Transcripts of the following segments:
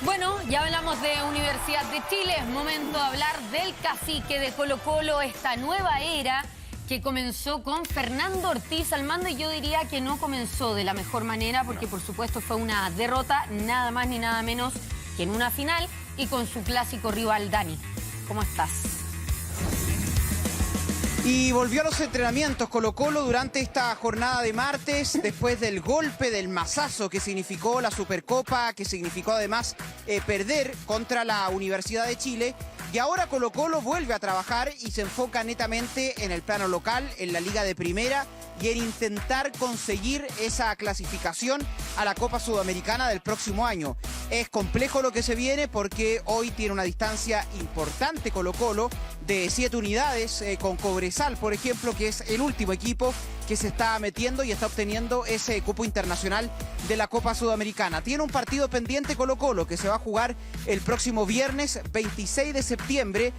Bueno, ya hablamos de Universidad de Chile, es momento de hablar del cacique de Colo-Colo, esta nueva era que comenzó con Fernando Ortiz al mando, y yo diría que no comenzó de la mejor manera porque por supuesto fue una derrota, nada más ni nada menos que en una final y con su clásico rival Dani. ¿Cómo estás? Y volvió a los entrenamientos Colo-Colo durante esta jornada de martes, después del golpe, del mazazo que significó la Supercopa, que significó además perder contra la Universidad de Chile. Y ahora Colo-Colo vuelve a trabajar y se enfoca netamente en el plano local, en la Liga de Primera y en intentar conseguir esa clasificación a la Copa Sudamericana del próximo año. Es complejo lo que se viene porque hoy tiene una distancia importante Colo-Colo de 7 unidades con Cobresal, por ejemplo, que es el último equipo que se está metiendo y está obteniendo ese cupo internacional de la Copa Sudamericana. Tiene un partido pendiente Colo-Colo que se va a jugar el próximo viernes 26 de septiembre,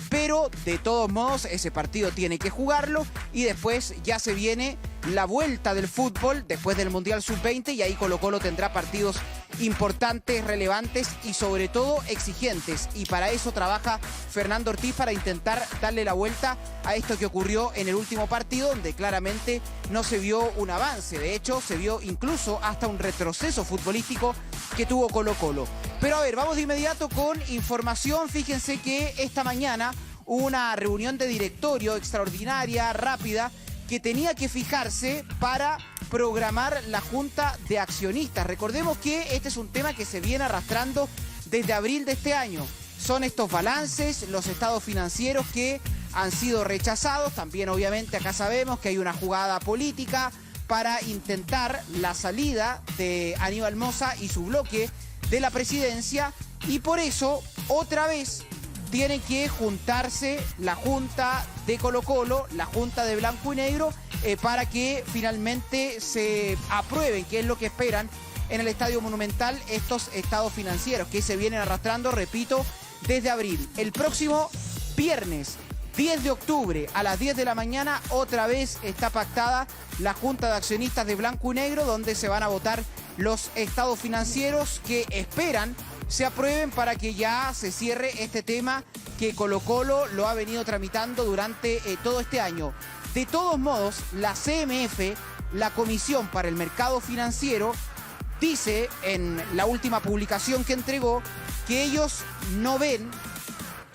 pero de todos modos ese partido tiene que jugarlo y después ya se viene la vuelta del fútbol después del Mundial Sub-20 y ahí Colo-Colo tendrá partidos importantes, relevantes y sobre todo exigentes. Y para eso trabaja Fernando Ortiz, para intentar darle la vuelta a esto que ocurrió en el último partido, donde claramente no se vio un avance. De hecho, se vio incluso hasta un retroceso futbolístico que tuvo Colo-Colo. Pero a ver, vamos de inmediato con información. Fíjense que esta mañana hubo una reunión de directorio extraordinaria, rápida, que tenía que fijarse para programar la Junta de Accionistas. Recordemos que este es un tema que se viene arrastrando desde abril de este año. Son estos balances, los estados financieros que han sido rechazados. También obviamente acá sabemos que hay una jugada política para intentar la salida de Aníbal Mosa y su bloque de la presidencia, y por eso otra vez tienen que juntarse la Junta de Colo-Colo, la Junta de Blanco y Negro, para que finalmente se aprueben, que es lo que esperan en el Estadio Monumental, estos estados financieros que se vienen arrastrando, repito, desde abril. El próximo viernes 10 de octubre a las 10 de la mañana otra vez está pactada la Junta de Accionistas de Blanco y Negro, donde se van a votar los estados financieros que esperan se aprueben para que ya se cierre este tema que Colo-Colo lo ha venido tramitando durante todo este año. De todos modos, la CMF, la Comisión para el Mercado Financiero, dice en la última publicación que entregó que ellos no ven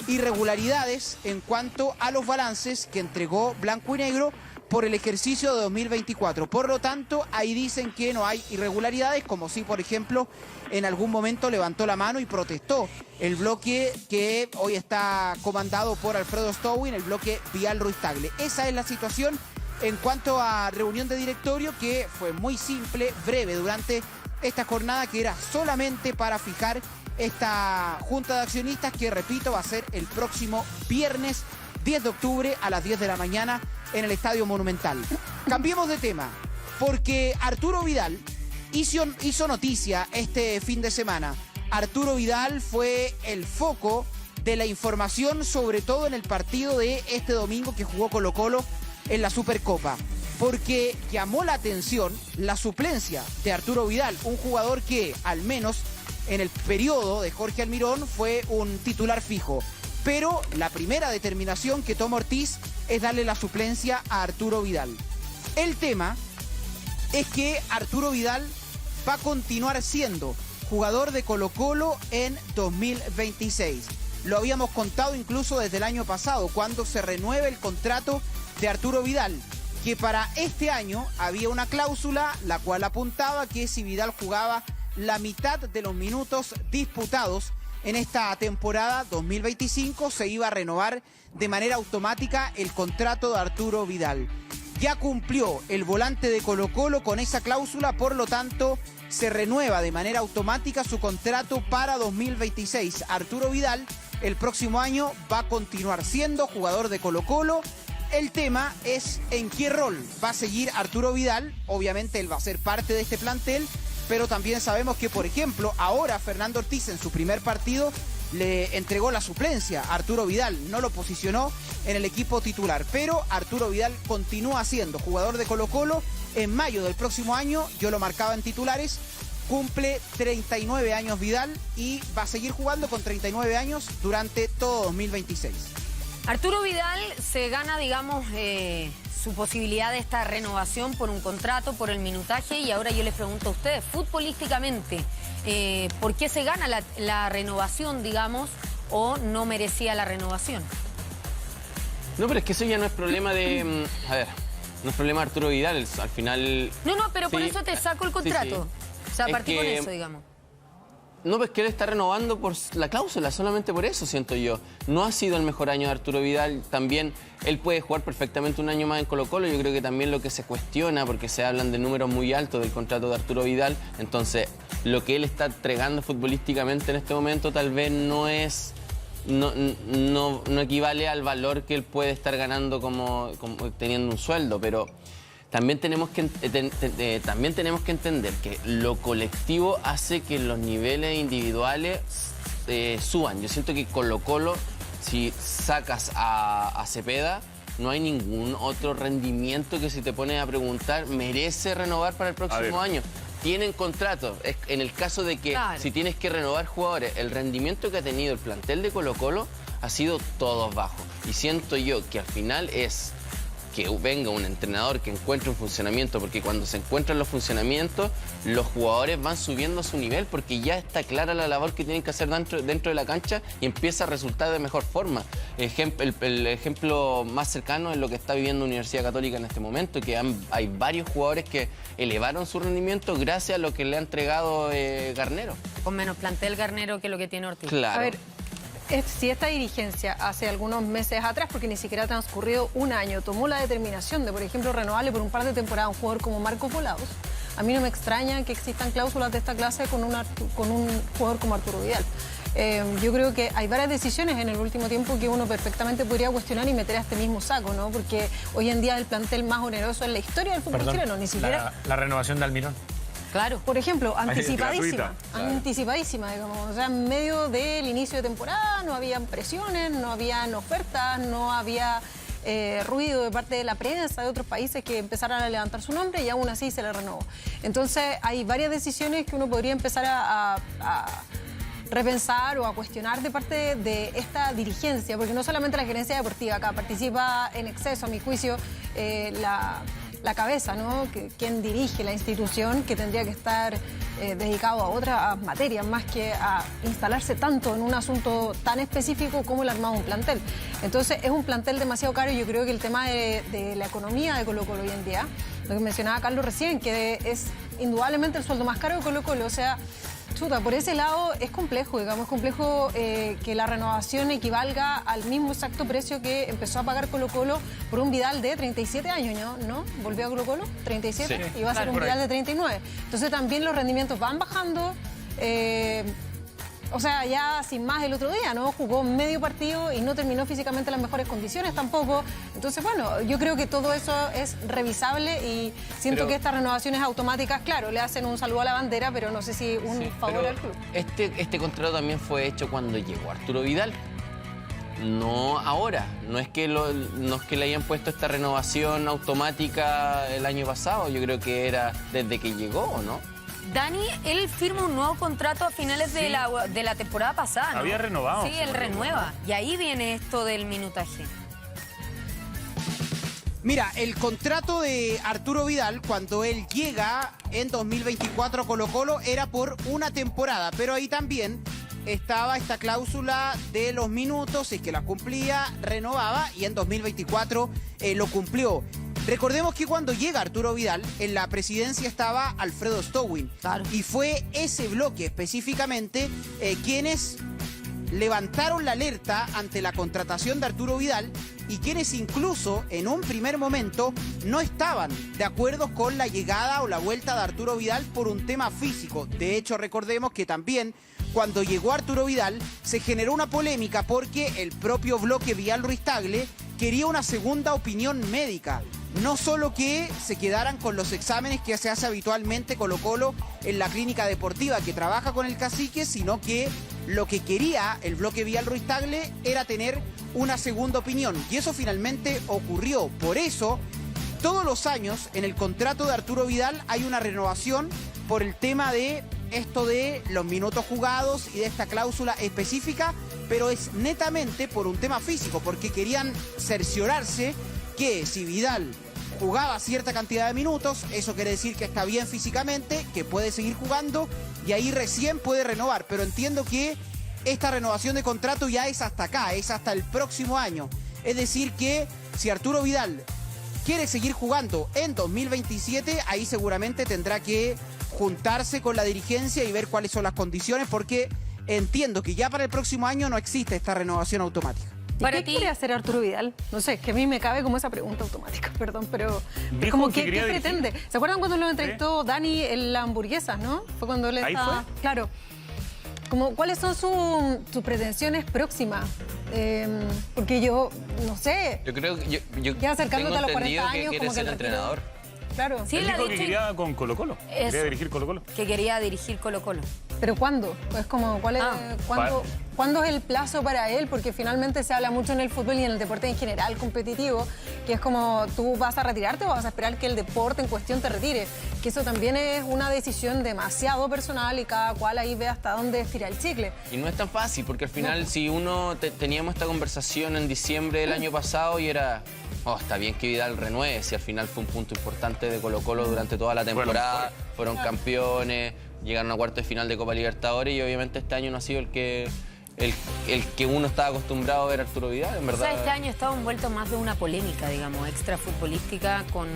irregularidades en cuanto a los balances que entregó Blanco y Negro por el ejercicio de 2024. Por lo tanto, ahí dicen que no hay irregularidades, como si, por ejemplo, en algún momento levantó la mano y protestó el bloque que hoy está comandado por Alfredo Stowin, el bloque Vial Ruiz Tagle. Esa es la situación en cuanto a reunión de directorio, que fue muy simple, breve durante esta jornada, que era solamente para fijar esta Junta de Accionistas que, repito, va a ser el próximo viernes 10 de octubre a las 10 de la mañana en el Estadio Monumental. Cambiemos de tema, porque Arturo Vidal hizo noticia este fin de semana. Arturo Vidal fue el foco de la información, sobre todo en el partido de este domingo que jugó Colo-Colo en la Supercopa, porque llamó la atención la suplencia de Arturo Vidal, un jugador que al menos en el periodo de Jorge Almirón fue un titular fijo. Pero la primera determinación que toma Ortiz es darle la suplencia a Arturo Vidal. El tema es que Arturo Vidal va a continuar siendo jugador de Colo-Colo en 2026. Lo habíamos contado incluso desde el año pasado, cuando se renueva el contrato de Arturo Vidal, que para este año había una cláusula la cual apuntaba que si Vidal jugaba la mitad de los minutos disputados en esta temporada 2025 se iba a renovar de manera automática el contrato de Arturo Vidal. Ya cumplió el volante de Colo-Colo con esa cláusula, por lo tanto se renueva de manera automática su contrato para 2026. Arturo Vidal el próximo año va a continuar siendo jugador de Colo-Colo. El tema es en qué rol va a seguir Arturo Vidal. Obviamente él va a ser parte de este plantel, pero también sabemos que, por ejemplo, ahora Fernando Ortiz en su primer partido le entregó la suplencia a Arturo Vidal, no lo posicionó en el equipo titular, pero Arturo Vidal continúa siendo jugador de Colo-Colo. En mayo del próximo año, yo lo marcaba en titulares, cumple 39 años Vidal y va a seguir jugando con 39 años durante todo 2026. Arturo Vidal se gana, digamos, su posibilidad de esta renovación por un contrato, por el minutaje, y ahora yo les pregunto a ustedes, futbolísticamente, ¿por qué se gana la renovación, digamos, o no merecía la renovación? No, pero es que eso ya no es problema de... a ver, no es problema de Arturo Vidal, al final... No, pero por sí, eso te saco el contrato. sí. O sea, Es partí con que- eso, digamos. No, pues que él está renovando por la cláusula, solamente por eso, siento yo. No ha sido el mejor año de Arturo Vidal. También él puede jugar perfectamente un año más en Colo-Colo. Yo creo que también lo que se cuestiona, porque se hablan de números muy altos del contrato de Arturo Vidal, entonces lo que él está entregando futbolísticamente en este momento tal vez no es... No equivale al valor que él puede estar ganando como teniendo un sueldo, pero... También tenemos que entender que lo colectivo hace que los niveles individuales suban. Yo siento que Colo-Colo, si sacas a Cepeda, no hay ningún otro rendimiento que, si te pones a preguntar, merece renovar para el próximo año. Tienen contratos. En el caso de que si tienes que renovar jugadores, el rendimiento que ha tenido el plantel de Colo-Colo ha sido todo bajo. Y siento yo que al final es... que venga un entrenador que encuentre un funcionamiento, porque cuando se encuentran los funcionamientos, los jugadores van subiendo su nivel, porque ya está clara la labor que tienen que hacer dentro de la cancha y empieza a resultar de mejor forma. El ejemplo más cercano es lo que está viviendo Universidad Católica en este momento, que hay varios jugadores que elevaron su rendimiento gracias a lo que le ha entregado Garnero. Con menos plantel Garnero que lo que tiene Ortiz. Claro. A ver, si esta dirigencia hace algunos meses atrás, porque ni siquiera ha transcurrido un año, tomó la determinación de, por ejemplo, renovarle por un par de temporadas a un jugador como Marcos Volados, a mí no me extraña que existan cláusulas de esta clase con un jugador como Arturo Vidal. Yo creo que hay varias decisiones en el último tiempo que uno perfectamente podría cuestionar y meter a este mismo saco, ¿no? Porque hoy en día el plantel más oneroso en la historia del fútbol chileno, ni siquiera... La renovación de Almirón. Claro. Por ejemplo, anticipadísima, gratuita. anticipadísima, digamos. O sea, en medio del inicio de temporada no habían presiones, no habían ofertas, no había ruido de parte de la prensa de otros países que empezaran a levantar su nombre y aún así se le renovó. Entonces, hay varias decisiones que uno podría empezar a repensar o a cuestionar de parte de esta dirigencia, porque no solamente la gerencia deportiva acá participa en exceso, a mi juicio, la cabeza, ¿no? Quien dirige la institución, que tendría que estar dedicado a otras materias, más que a instalarse tanto en un asunto tan específico como el armado de un plantel. Entonces, es un plantel demasiado caro y yo creo que el tema de la economía de Colo-Colo hoy en día, lo que mencionaba Carlos recién, que es indudablemente el sueldo más caro de Colo-Colo, o sea, chuta, por ese lado es complejo, digamos, es complejo que la renovación equivalga al mismo exacto precio que empezó a pagar Colo-Colo por un Vidal de 37 años, ¿no? ¿Volvió a Colo-Colo? 37 y va a ser un Vidal de 39. Entonces también los rendimientos van bajando. O sea, ya sin más el otro día, ¿no? Jugó medio partido y no terminó físicamente en las mejores condiciones tampoco. Entonces, bueno, yo creo que todo eso es revisable y siento que estas renovaciones automáticas, claro, le hacen un saludo a la bandera, pero no sé si un favor al club. Este contrato también fue hecho cuando llegó Arturo Vidal. No ahora. No es que le hayan puesto esta renovación automática el año pasado. Yo creo que era desde que llegó, ¿o no? Dani, él firma un nuevo contrato a finales de la temporada pasada, ¿no? Había renovado. Sí, él renueva. Y ahí viene esto del minutaje. Mira, el contrato de Arturo Vidal, cuando él llega en 2024 a Colo-Colo, era por una temporada, pero ahí también estaba esta cláusula de los minutos, si es que la cumplía, renovaba, y en 2024 lo cumplió. Recordemos que cuando llega Arturo Vidal, en la presidencia estaba Alfredo Stowin. Claro. Y fue ese bloque específicamente quienes levantaron la alerta ante la contratación de Arturo Vidal y quienes incluso en un primer momento no estaban de acuerdo con la llegada o la vuelta de Arturo Vidal por un tema físico. De hecho, recordemos que también cuando llegó Arturo Vidal se generó una polémica porque el propio bloque Vidal-Ruiz-Tagle quería una segunda opinión médica. No solo que se quedaran con los exámenes que se hace habitualmente Colo-Colo en la clínica deportiva que trabaja con el cacique, sino que lo que quería el bloque Vidal-Ruiz-Tagle era tener una segunda opinión. Y eso finalmente ocurrió. Por eso, todos los años en el contrato de Arturo Vidal hay una renovación por el tema de esto de los minutos jugados y de esta cláusula específica, pero es netamente por un tema físico, porque querían cerciorarse que si Vidal jugaba cierta cantidad de minutos, eso quiere decir que está bien físicamente, que puede seguir jugando y ahí recién puede renovar. Pero entiendo que esta renovación de contrato ya es hasta acá, es hasta el próximo año. Es decir que si Arturo Vidal quiere seguir jugando en 2027, ahí seguramente tendrá que juntarse con la dirigencia y ver cuáles son las condiciones, porque entiendo que ya para el próximo año no existe esta renovación automática. ¿Qué quiere hacer Arturo Vidal? No sé, es que a mí me cabe como esa pregunta automática, perdón, pero Dijo como que ¿qué quería dirigir. pretende? ¿Se acuerdan cuando lo entrevistó Dani en la hamburguesa, no? Fue cuando él ¿Ahí estaba... fue? Claro. Como, ¿cuáles son sus pretensiones próximas? Porque yo, no sé, Yo creo que yo ya acercándote tengo a los 40 entendido años, que quiere como que ser el retiro- entrenador. Claro. Sí, Él él ha dijo que dicho quería con Colo-Colo. Quería Eso. dirigir Colo-Colo. que quería dirigir Colo-Colo. ¿Pero cuándo? Es como, ¿cuándo es el plazo para él? Porque finalmente se habla mucho en el fútbol y en el deporte en general competitivo, que es como, ¿tú vas a retirarte o vas a esperar que el deporte en cuestión te retire? Que eso también es una decisión demasiado personal y cada cual ahí ve hasta dónde estira el chicle. Y no es tan fácil, porque al final si uno teníamos esta conversación en diciembre del año pasado y era, oh, está bien que Vidal renueve, si al final fue un punto importante de Colo-Colo durante toda la temporada, fueron campeones, llegaron a cuartos de final de Copa Libertadores y obviamente este año no ha sido el que uno estaba acostumbrado a ver a Arturo Vidal, en O verdad. sea, este año estaba envuelto más de una polémica, digamos, extra futbolística con...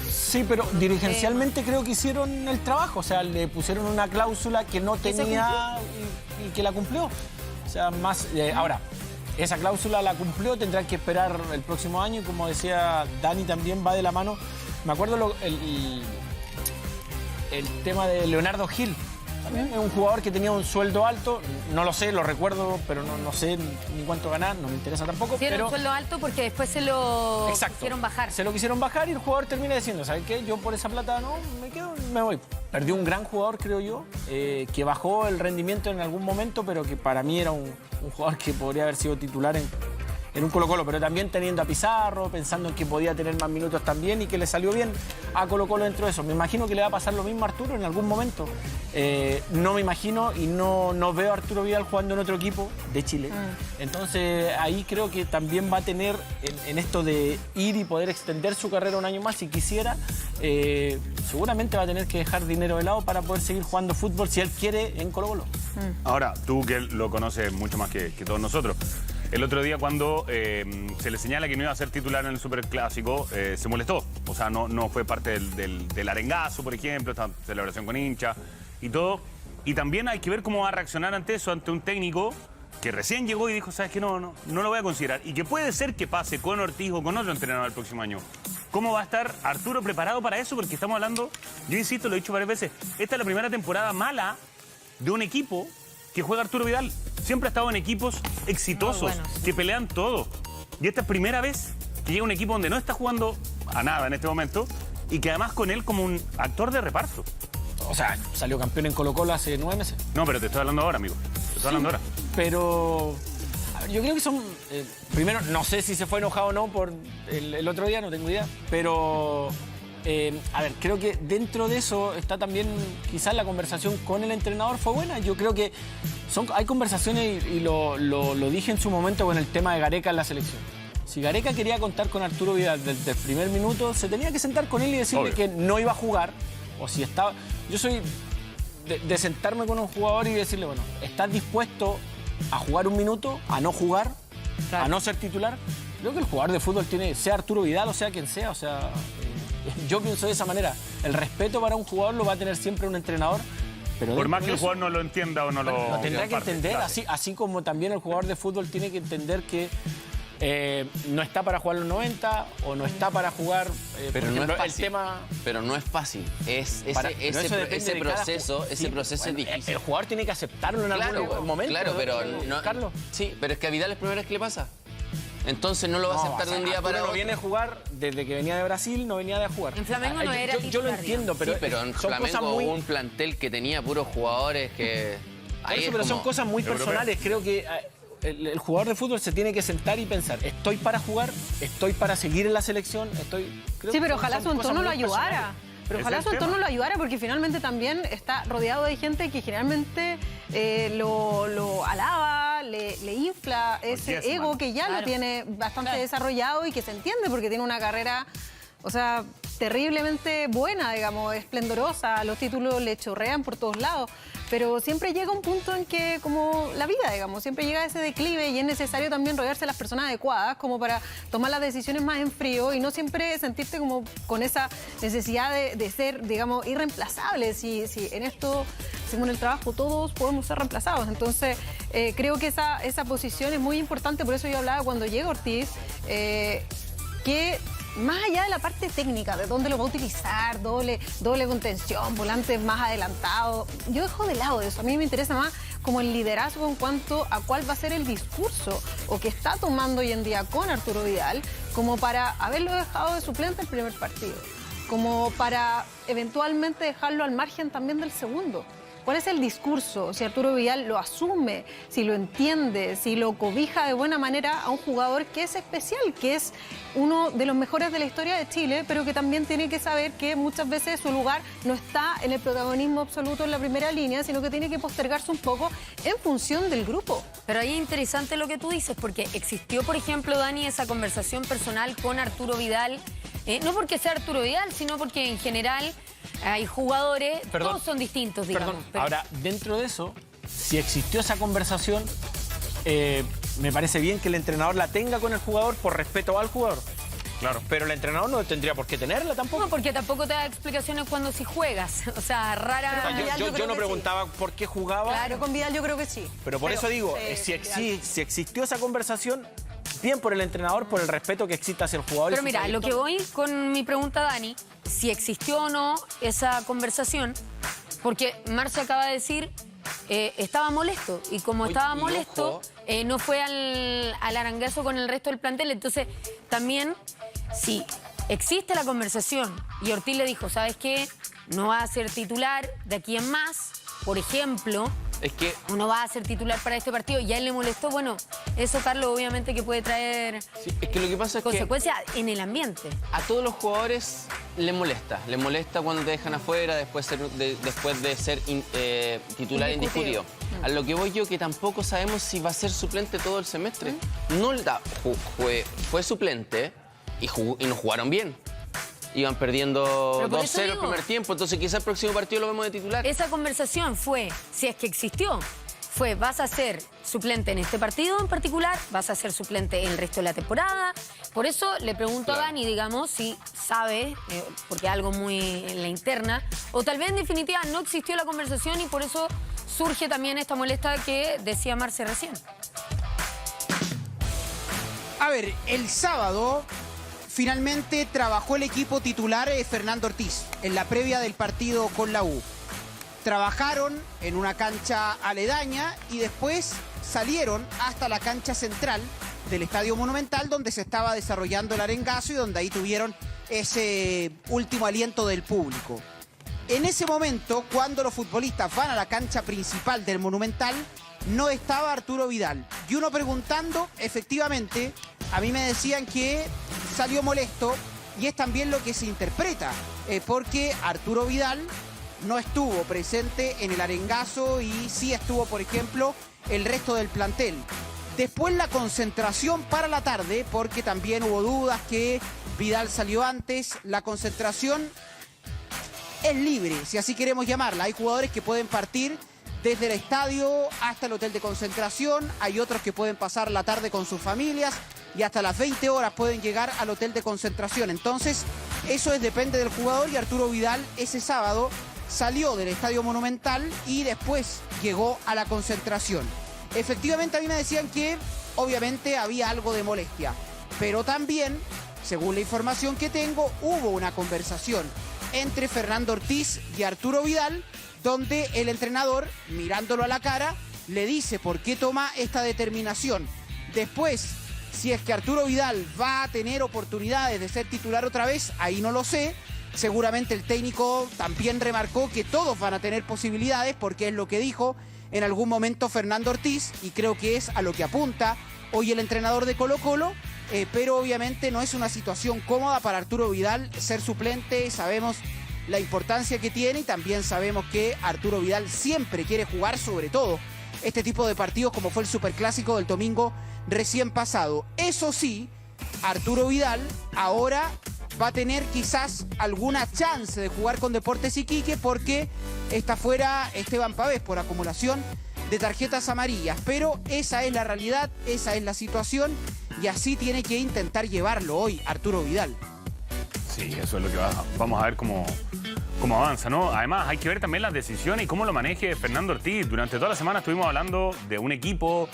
Sí, pero dirigencialmente creo que hicieron el trabajo. O sea, le pusieron una cláusula que no se tenía y que la cumplió. O sea, más... ahora, esa cláusula la cumplió, tendrán que esperar el próximo año. Y como decía Dani, también va de la mano. Me acuerdo el tema de Leonardo Gil. También es un jugador que tenía un sueldo alto. No lo sé, lo recuerdo, pero no sé ni cuánto ganar. No me interesa tampoco. Sí, era pero... un sueldo alto porque después se lo quisieron bajar. Se lo quisieron bajar y el jugador termina diciendo, ¿sabes qué? Yo por esa plata no, me quedo, me voy. Perdió un gran jugador, creo yo, que bajó el rendimiento en algún momento, pero que para mí era un jugador que podría haber sido titular en un Colo-Colo, pero también teniendo a Pizarro, pensando en que podía tener más minutos también y que le salió bien a Colo-Colo dentro de eso. Me imagino que le va a pasar lo mismo a Arturo en algún momento. No me imagino y no veo a Arturo Vidal jugando en otro equipo de Chile. Entonces ahí creo que también va a tener en esto de ir y poder extender su carrera un año más si quisiera. Seguramente va a tener que dejar dinero de lado para poder seguir jugando fútbol si él quiere en Colo-Colo. Ahora, tú que lo conoces mucho más que todos nosotros. El otro día cuando se le señala que no iba a ser titular en el Superclásico, se molestó. O sea, no fue parte del arengazo, por ejemplo, esta celebración con hincha y todo. Y también hay que ver cómo va a reaccionar ante eso, ante un técnico que recién llegó y dijo, ¿sabes qué? No lo voy a considerar. Y que puede ser que pase con Ortiz o con otro entrenador el próximo año. ¿Cómo va a estar Arturo preparado para eso? Porque estamos hablando, yo insisto, lo he dicho varias veces, esta es la primera temporada mala de un equipo que juega Arturo Vidal. Siempre ha estado en equipos exitosos, Bueno, sí. que pelean todo. Y esta es primera vez que llega un equipo donde no está jugando a nada en este momento y que además con él como un actor de reparto. O sea, salió campeón en Colo-Colo hace 9 meses. No, pero te estoy hablando ahora, amigo. Te estoy hablando ahora. Pero a ver, yo creo que son... primero, no sé si se fue enojado o no por el otro día, no tengo idea. Pero, a ver, creo que dentro de eso está también quizás la conversación con el entrenador fue buena. Yo creo que hay conversaciones y lo dije en su momento con el tema de Gareca en la selección. Si Gareca quería contar con Arturo Vidal desde el primer minuto, se tenía que sentar con él y decirle Obvio. que no iba a jugar. O si estaba... Yo soy de sentarme con un jugador y decirle, bueno, ¿estás dispuesto a jugar un minuto, a no jugar, Claro. a no ser titular? Creo que el jugador de fútbol tiene, sea Arturo Vidal o sea quien sea, yo pienso de esa manera. El respeto para un jugador lo va a tener siempre un entrenador. Pero Por dentro más que de el eso, jugador no lo entienda o no lo... lo tendrá que comparte, entender, claro. así como también el jugador de fútbol tiene que entender que no está para jugar los 90 o no está para jugar, Pero por no ejemplo, es fácil. el tema... Pero no es fácil. Pero eso depende Ese de cada proceso, jugador. ese Sí, proceso bueno, es difícil. El jugador tiene que aceptarlo en algún momento. Claro, pero no, Carlos. Sí, pero es que a Vidal es primera vez que le pasa. Entonces no lo va a aceptar de un día Arturo para no otro. viene a jugar desde que venía de Brasil, no venía de jugar. En Flamengo no era Yo lo titular, entiendo, pero, Sí, pero en son cosas Flamengo muy... hubo un plantel que tenía puros jugadores que... Por ahí eso, es pero son como- cosas muy Europeo. personales. Creo que el jugador de fútbol se tiene que sentar y pensar, estoy para jugar, estoy para seguir en la selección, creo Sí, que pero son ojalá su cosas entorno lo muy ayudara. personales. Pero Ese ojalá es su el entorno tema. lo ayudara, porque finalmente también está rodeado de gente que generalmente lo alaba, le infla ese Yes, ego man. que ya Claro. lo tiene bastante Claro. desarrollado y que se entiende porque tiene una carrera, o sea, terriblemente buena, digamos, esplendorosa. Los títulos le chorrean por todos lados. Pero siempre llega un punto en que, como la vida, digamos, siempre llega ese declive y es necesario también rodearse de las personas adecuadas como para tomar las decisiones más en frío y no siempre sentirte como con esa necesidad de ser, digamos, irreemplazable. Si en esto, según el trabajo, todos podemos ser reemplazados. Entonces, creo que esa posición es muy importante. Por eso yo hablaba cuando llega Ortiz, que más allá de la parte técnica, de dónde lo va a utilizar, doble contención, volantes más adelantados, yo dejo de lado eso. A mí me interesa más como el liderazgo en cuanto a cuál va a ser el discurso o que está tomando hoy en día con Arturo Vidal, como para haberlo dejado de suplente el primer partido, como para eventualmente dejarlo al margen también del segundo. ¿Cuál es el discurso? Si Arturo Vidal lo asume, si lo entiende, si lo cobija de buena manera a un jugador que es especial, que es uno de los mejores de la historia de Chile, pero que también tiene que saber que muchas veces su lugar no está en el protagonismo absoluto en la primera línea, sino que tiene que postergarse un poco en función del grupo. Pero ahí es interesante lo que tú dices, porque existió, por ejemplo, Dani, esa conversación personal con Arturo Vidal, no porque sea Arturo Vidal, sino porque en general hay jugadores, Perdón. todos son distintos, digamos. Perdón, pero- ahora, dentro de eso, si existió esa conversación, me parece bien que el entrenador la tenga con el jugador por respeto al jugador. Claro. Pero el entrenador no tendría por qué tenerla tampoco. No, porque tampoco te da explicaciones cuando si juegas. O sea, rara. O sea, Vidal, yo yo creo no que preguntaba por qué jugaba, Claro, con Vidal yo creo que sí. pero por eso digo, si existió esa conversación, bien por el entrenador, por el respeto que existe hacia el jugador. y Pero su mira, lo que trayectoria. voy con mi pregunta, Dani, si existió o no esa conversación, porque Marce acaba de decir, estaba molesto, y como Oye, estaba y molesto, ojo. no fue al arangazo con el resto del plantel. Entonces, también, si existe la conversación y Ortiz le dijo, ¿sabes qué? No va a ser titular de aquí en más, por ejemplo, Es que uno va a ser titular para este partido y a él le molestó, bueno, eso, Carlos, obviamente que puede traer sí, es que lo que pasa es que consecuencias en el ambiente. a todos los jugadores les molesta cuando te dejan afuera después de ser titular Indiscutido. indiscutido. A lo que voy yo, que tampoco sabemos si va a ser suplente todo el semestre. No fue suplente y no jugaron bien. Iban perdiendo Pero por eso 2-0 el digo. primer tiempo, entonces quizás el próximo partido lo vemos de titular. Esa conversación fue, si es que existió, fue, vas a ser suplente en este partido en particular, vas a ser suplente en el resto de la temporada. Por eso le pregunto Claro. a Dani, digamos, si sabe, porque es algo muy en la interna, o tal vez en definitiva no existió la conversación y por eso surge también esta molestia que decía Marce recién. A ver, el sábado finalmente trabajó el equipo titular Fernando Ortiz en la previa del partido con la U. Trabajaron en una cancha aledaña y después salieron hasta la cancha central del Estadio Monumental, donde se estaba desarrollando el arengazo y donde ahí tuvieron ese último aliento del público. En ese momento, cuando los futbolistas van a la cancha principal del Monumental, no estaba Arturo Vidal. Y uno preguntando, efectivamente, a mí me decían que salió molesto y es también lo que se interpreta, porque Arturo Vidal no estuvo presente en el arengazo y sí estuvo, por ejemplo, el resto del plantel. Después la concentración para la tarde, porque también hubo dudas que Vidal salió antes, la concentración es libre, si así queremos llamarla. Hay jugadores que pueden partir desde el estadio hasta el hotel de concentración, hay otros que pueden pasar la tarde con sus familias y hasta las 20 horas pueden llegar al hotel de concentración. Entonces, eso depende del jugador y Arturo Vidal ese sábado salió del Estadio Monumental y después llegó a la concentración. Efectivamente, a mí me decían que obviamente había algo de molestia, pero también, según la información que tengo, hubo una conversación entre Fernando Ortiz y Arturo Vidal, donde el entrenador, mirándolo a la cara, le dice por qué toma esta determinación. Después, si es que Arturo Vidal va a tener oportunidades de ser titular otra vez, ahí no lo sé. Seguramente el técnico también remarcó que todos van a tener posibilidades, porque es lo que dijo en algún momento Fernando Ortiz, y creo que es a lo que apunta hoy el entrenador de Colo-Colo. Pero obviamente no es una situación cómoda para Arturo Vidal ser suplente. Sabemos la importancia que tiene y también sabemos que Arturo Vidal siempre quiere jugar, sobre todo este tipo de partidos como fue el Superclásico del domingo recién pasado. Eso sí, Arturo Vidal ahora va a tener quizás alguna chance de jugar con Deportes Iquique porque está fuera Esteban Pavés por acumulación de tarjetas amarillas. Pero esa es la realidad, esa es la situación y así tiene que intentar llevarlo hoy Arturo Vidal. Sí, eso es lo que vamos a ver cómo avanza, ¿no? Además, hay que ver también las decisiones y cómo lo maneje Fernando Ortiz. Durante toda la semana estuvimos hablando de un equipo,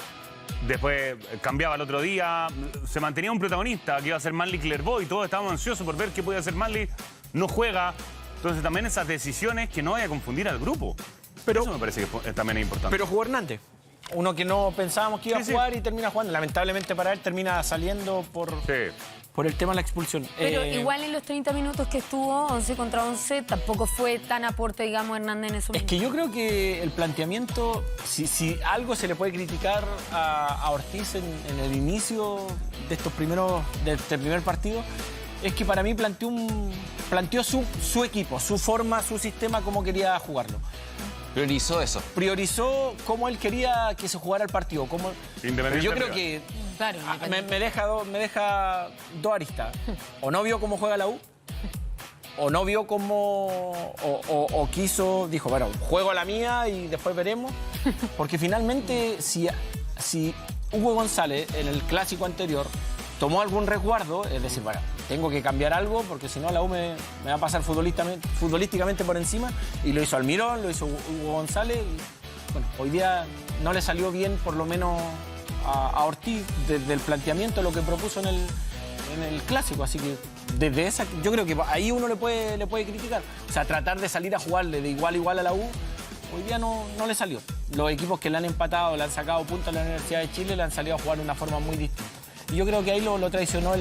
después cambiaba el otro día, se mantenía un protagonista que iba a ser Manly Clervaux y todos estábamos ansiosos por ver qué podía hacer Manly, no juega. Entonces también esas decisiones que no vaya a confundir al grupo. Pero eso me parece que también es importante. Pero jugó Hernández. Uno que no pensábamos que iba a jugar y termina jugando. Lamentablemente para él termina saliendo por el tema de la expulsión. Pero igual en los 30 minutos que estuvo, 11 contra 11, tampoco fue tan aporte, digamos, Hernández en eso. Es que yo creo que el planteamiento, si algo se le puede criticar a Ortiz en el inicio de este primer partido, es que para mí planteó su equipo, su forma, su sistema, cómo quería jugarlo. Priorizó eso. Priorizó cómo él quería que se jugara el partido. Pero yo creo que Claro, me deja dos aristas. O no vio cómo juega la U, o no vio cómo... O quiso, dijo, bueno, juego a la mía y después veremos. Porque finalmente, si Hugo González en el clásico anterior tomó algún resguardo, es decir, bueno, tengo que cambiar algo porque si no la U me va a pasar futbolísticamente por encima, y lo hizo Almirón, lo hizo Hugo González, y bueno, hoy día no le salió bien por lo menos a Ortiz desde el planteamiento, lo que propuso en el clásico, así que desde esa, yo creo que ahí uno le puede criticar, o sea, tratar de salir a jugarle de igual a igual a la U, hoy día no le salió. Los equipos que le han empatado, le han sacado puntos a la Universidad de Chile, le han salido a jugar de una forma muy distinta. Y yo creo que ahí lo traicionó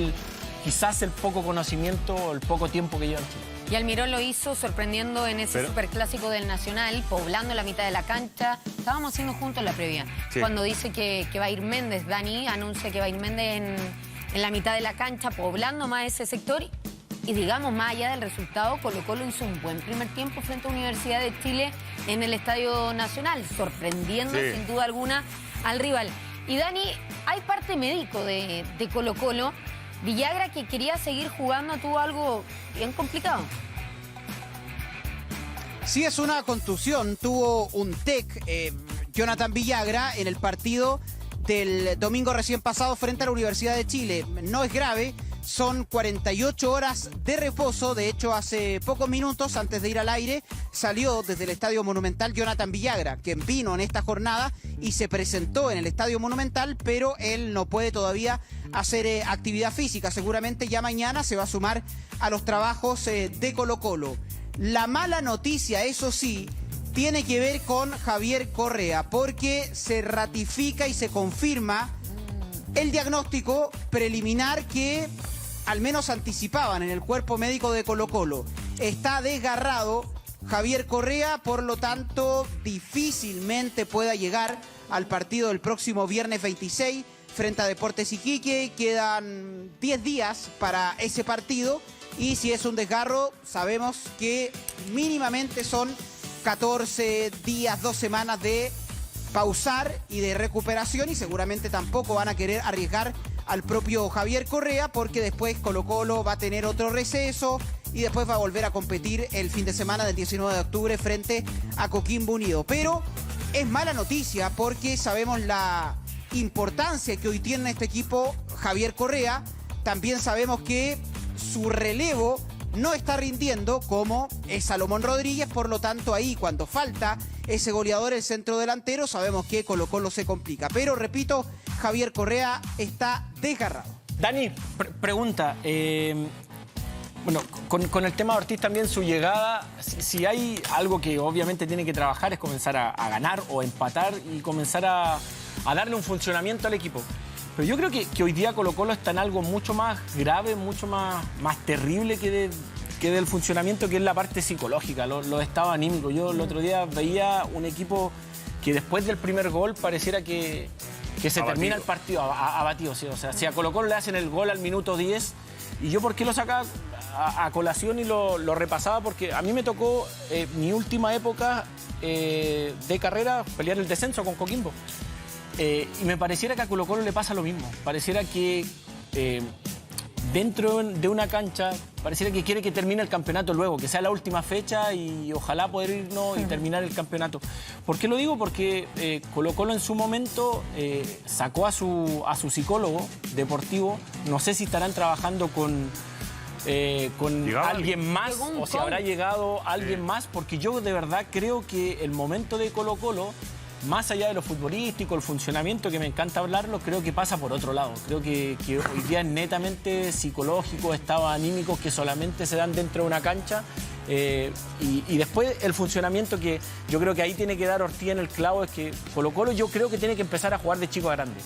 quizás el poco conocimiento o el poco tiempo que lleva en Chile. Y Almirón lo hizo sorprendiendo en ese superclásico del Nacional, poblando la mitad de la cancha. Estábamos haciendo juntos la previa. Sí. Cuando dice que va a ir Méndez, Dani anuncia que va a ir Méndez en la mitad de la cancha, poblando más ese sector. Y digamos, más allá del resultado, Colo-Colo hizo un buen primer tiempo frente a Universidad de Chile en el Estadio Nacional, sorprendiendo sin duda alguna al rival. Y Dani, hay parte médico de Colo-Colo. Villagra, que quería seguir jugando, tuvo algo bien complicado. Sí, es una contusión, tuvo un TEC, Jonathan Villagra, en el partido del domingo recién pasado frente a la Universidad de Chile. No es grave, son 48 horas de reposo. De hecho, hace pocos minutos, antes de ir al aire, salió desde el Estadio Monumental Jonathan Villagra, quien vino en esta jornada y se presentó en el Estadio Monumental, pero él no puede todavía hacer actividad física. Seguramente ya mañana se va a sumar a los trabajos de Colo-Colo. La mala noticia, eso sí, tiene que ver con Javier Correa, porque se ratifica y se confirma el diagnóstico preliminar que al menos anticipaban en el cuerpo médico de Colo-Colo. Está desgarrado Javier Correa, por lo tanto difícilmente pueda llegar al partido del próximo viernes 26 frente a Deportes Iquique. Quedan 10 días para ese partido y si es un desgarro sabemos que mínimamente son 14 días, 2 semanas de pausar y de recuperación, y seguramente tampoco van a querer arriesgar al propio Javier Correa porque después Colo-Colo va a tener otro receso y después va a volver a competir el fin de semana del 19 de octubre frente a Coquimbo Unido. Pero es mala noticia porque sabemos la importancia que hoy tiene este equipo Javier Correa. También sabemos que su relevo no está rindiendo como es Salomón Rodríguez, por lo tanto ahí cuando falta ese goleador, el centro delantero, sabemos que Colo-Colo se complica. Pero repito, Javier Correa está desgarrado. Dani, pregunta, bueno, con el tema de Ortiz también, su llegada, si hay algo que obviamente tiene que trabajar es comenzar a ganar o empatar y comenzar a darle un funcionamiento al equipo. Pero yo creo que hoy día Colo-Colo está en algo mucho más grave, mucho más terrible que del funcionamiento, que es la parte psicológica, los estados anímicos. Yo el otro día veía un equipo que después del primer gol pareciera que se termina el partido abatido. ¿Sí? O sea, si a Colo-Colo le hacen el gol al minuto 10, ¿y yo por qué lo sacaba a colación y lo repasaba porque a mí me tocó mi última época de carrera pelear el descenso con Coquimbo. Y me pareciera que a Colo-Colo le pasa lo mismo. Pareciera que dentro de una cancha, pareciera que quiere que termine el campeonato luego, que sea la última fecha y ojalá poder irnos y terminar el campeonato. ¿Por qué lo digo? Porque Colo-Colo en su momento sacó a su psicólogo deportivo. No sé si estarán trabajando con alguien más o si habrá llegado alguien más, porque yo de verdad creo que el momento de Colo-Colo, más allá de lo futbolístico, el funcionamiento, que me encanta hablarlo, creo que pasa por otro lado. Creo que hoy día es netamente psicológico, estados anímicos que solamente se dan dentro de una cancha. Y después el funcionamiento, que yo creo que ahí tiene que dar Ortiz en el clavo, es que Colo-Colo yo creo que tiene que empezar a jugar de chico a grande.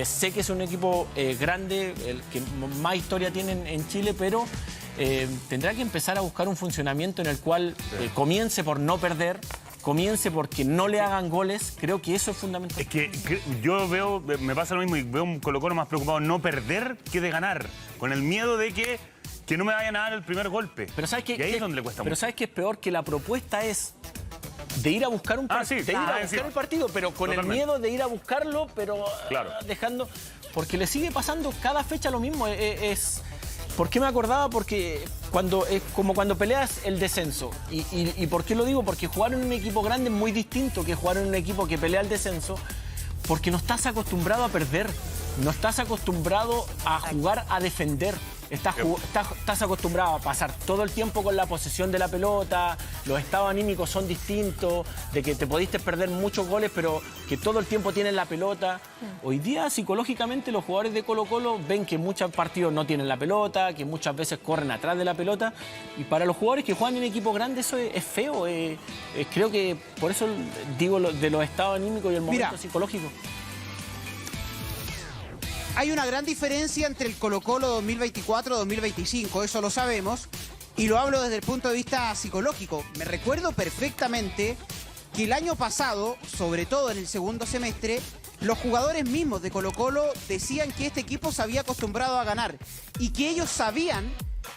Sé que es un equipo grande, el que más historia tiene en Chile, pero tendrá que empezar a buscar un funcionamiento en el cual comience por no perder, comience porque no le hagan goles. Creo que eso es fundamental. Es que yo veo, me pasa lo mismo y veo un Colo-Colo más preocupado en no perder que de ganar, con el miedo de que no me vayan a dar el primer golpe. Pero ¿sabes qué? Y ahí es donde le cuesta mucho. Pero ¿sabes qué es peor? Que la propuesta es de ir a buscar un partido, el partido, pero con Totalmente. el miedo de ir a buscarlo, pero Claro. Dejando... Porque le sigue pasando cada fecha lo mismo. ¿Por qué me acordaba? Porque es como cuando peleas el descenso. ¿Y por qué lo digo? Porque jugar en un equipo grande es muy distinto que jugar en un equipo que pelea el descenso, porque no estás acostumbrado a perder, no estás acostumbrado a jugar a defender. Estás acostumbrado a pasar todo el tiempo con la posesión de la pelota, los estados anímicos son distintos, de que te pudiste perder muchos goles, pero que todo el tiempo tienes la pelota. Hoy día, psicológicamente, los jugadores de Colo-Colo ven que muchos partidos no tienen la pelota, que muchas veces corren atrás de la pelota, y para los jugadores que juegan en equipo grande eso es feo. Creo que por eso digo de los estados anímicos y el momento psicológico. Hay una gran diferencia entre el Colo-Colo 2024-2025, eso lo sabemos, y lo hablo desde el punto de vista psicológico. Me recuerdo perfectamente que el año pasado, sobre todo en el segundo semestre, los jugadores mismos de Colo-Colo decían que este equipo se había acostumbrado a ganar y que ellos sabían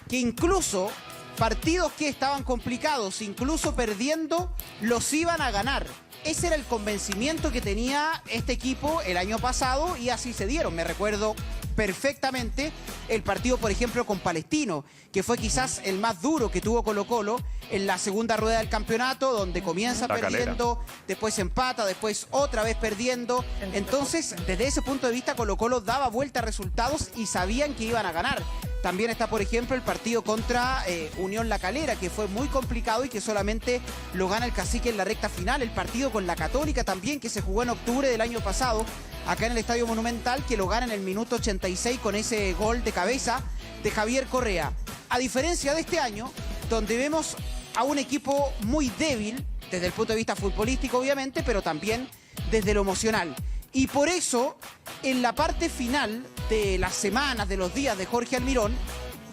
que incluso partidos que estaban complicados, incluso perdiendo, los iban a ganar. Ese era el convencimiento que tenía este equipo el año pasado y así se dieron. Me recuerdo perfectamente el partido, por ejemplo, con Palestino, que fue quizás el más duro que tuvo Colo-Colo en la segunda rueda del campeonato, donde comienza perdiendo, después empata, después otra vez perdiendo. Entonces, desde ese punto de vista, Colo-Colo daba vuelta a resultados y sabían que iban a ganar. También está, por ejemplo, el partido contra Unión La Calera, que fue muy complicado y que solamente lo gana el Cacique en la recta final. El partido con la Católica también, que se jugó en octubre del año pasado, acá en el Estadio Monumental, que lo gana en el minuto 86 con ese gol de cabeza de Javier Correa. A diferencia de este año, donde vemos a un equipo muy débil, desde el punto de vista futbolístico, obviamente, pero también desde lo emocional. Y por eso, en la parte final de las semanas, de los días de Jorge Almirón,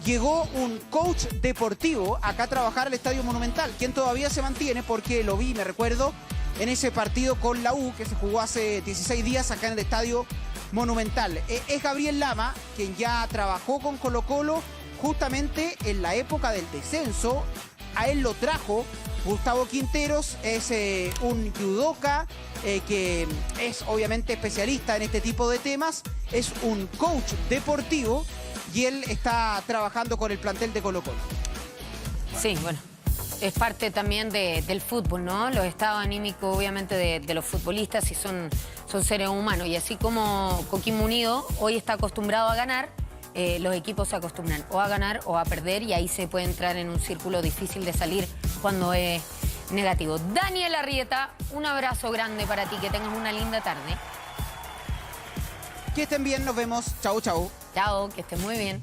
llegó un coach deportivo acá a trabajar al Estadio Monumental, quien todavía se mantiene porque lo vi, me recuerdo, en ese partido con la U que se jugó hace 16 días acá en el Estadio Monumental. Es Gabriel Lama, quien ya trabajó con Colo-Colo justamente en la época del descenso. A él lo trajo Gustavo Quinteros, es un judoka que es obviamente especialista en este tipo de temas, es un coach deportivo y él está trabajando con el plantel de Colo-Colo. Sí, bueno, es parte también del fútbol, ¿no? Los estados anímicos obviamente de los futbolistas y son seres humanos. Y así como Coquimbo Unido hoy está acostumbrado a ganar, los equipos se acostumbran o a ganar o a perder y ahí se puede entrar en un círculo difícil de salir cuando es negativo. Daniel Arrieta, un abrazo grande para ti, que tengas una linda tarde. Que estén bien, nos vemos. Chau, chau. Chao, que estés muy bien.